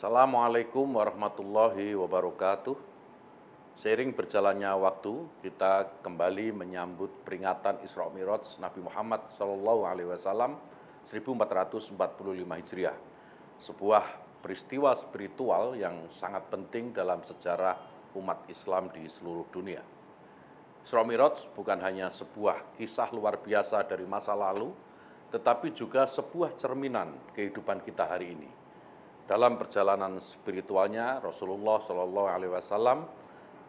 Assalamualaikum warahmatullahi wabarakatuh. Seiring berjalannya waktu, kita kembali menyambut peringatan Isra Mi'raj Nabi Muhammad SAW 1445 Hijriah. Sebuah peristiwa spiritual yang sangat penting dalam sejarah umat Islam di seluruh dunia. Isra Mi'raj bukan hanya sebuah kisah luar biasa dari masa lalu, tetapi juga sebuah cerminan kehidupan kita hari ini. Dalam perjalanan spiritualnya, Rasulullah SAW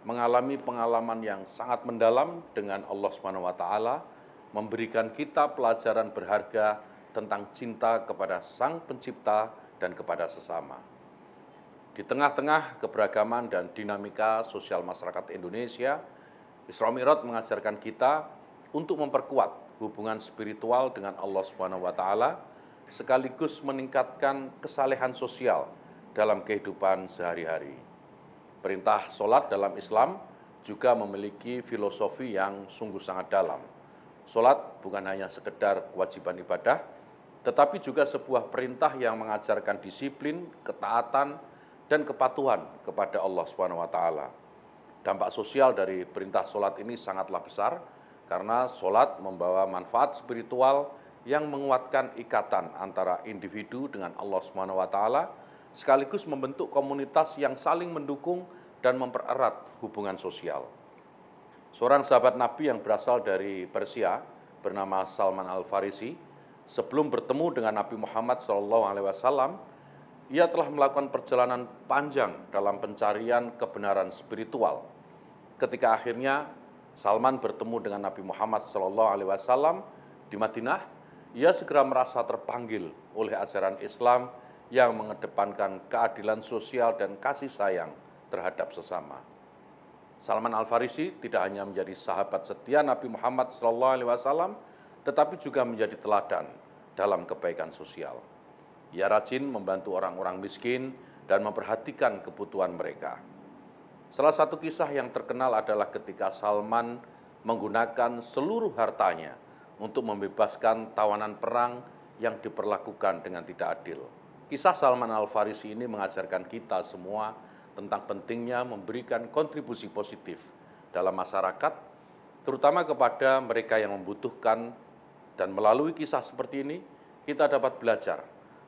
mengalami pengalaman yang sangat mendalam dengan Allah SWT, memberikan kita pelajaran berharga tentang cinta kepada Sang Pencipta dan kepada sesama. Di tengah-tengah keberagaman dan dinamika sosial masyarakat Indonesia, Isra Mi'raj mengajarkan kita untuk memperkuat hubungan spiritual dengan Allah SWT, sekaligus meningkatkan kesalehan sosial dalam kehidupan sehari-hari. Perintah sholat dalam Islam juga memiliki filosofi yang sungguh sangat dalam. Sholat bukan hanya sekedar kewajiban ibadah, tetapi juga sebuah perintah yang mengajarkan disiplin, ketaatan, dan kepatuhan kepada Allah SWT. Dampak sosial dari perintah sholat ini sangatlah besar, karena sholat membawa manfaat spiritual yang menguatkan ikatan antara individu dengan Allah SWT, sekaligus membentuk komunitas yang saling mendukung dan mempererat hubungan sosial. Seorang sahabat Nabi yang berasal dari Persia, bernama Salman Al-Farisi, sebelum bertemu dengan Nabi Muhammad SAW, ia telah melakukan perjalanan panjang dalam pencarian kebenaran spiritual. Ketika akhirnya Salman bertemu dengan Nabi Muhammad SAW di Madinah, ia segera merasa terpanggil oleh ajaran Islam yang mengedepankan keadilan sosial dan kasih sayang terhadap sesama. Salman Al-Farisi tidak hanya menjadi sahabat setia Nabi Muhammad SAW, tetapi juga menjadi teladan dalam kebaikan sosial. Ia rajin membantu orang-orang miskin dan memperhatikan kebutuhan mereka. Salah satu kisah yang terkenal adalah ketika Salman menggunakan seluruh hartanya untuk membebaskan tawanan perang yang diperlakukan dengan tidak adil. Kisah Salman Al-Farisi ini mengajarkan kita semua tentang pentingnya memberikan kontribusi positif dalam masyarakat, terutama kepada mereka yang membutuhkan, dan melalui kisah seperti ini, kita dapat belajar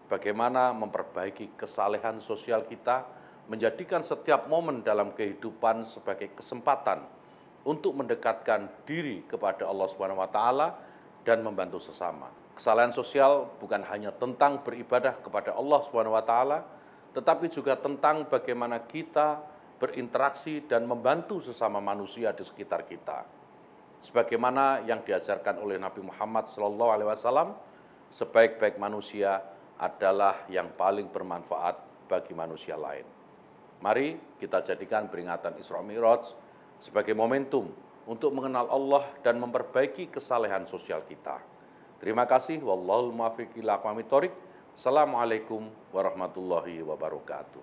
bagaimana memperbaiki kesalehan sosial kita, menjadikan setiap momen dalam kehidupan sebagai kesempatan untuk mendekatkan diri kepada Allah SWT dan membantu sesama. Kesalahan sosial bukan hanya tentang beribadah kepada Allah SWT, tetapi juga tentang bagaimana kita berinteraksi dan membantu sesama manusia di sekitar kita. Sebagaimana yang diajarkan oleh Nabi Muhammad SAW, sebaik-baik manusia adalah yang paling bermanfaat bagi manusia lain. Mari kita jadikan peringatan Isra Mi'raj sebagai momentum untuk mengenal Allah dan memperbaiki kesalehan sosial kita. Terima kasih. Wallahul muwaffiq ila aqwamit thoriq. Assalamualaikum warahmatullahi wabarakatuh.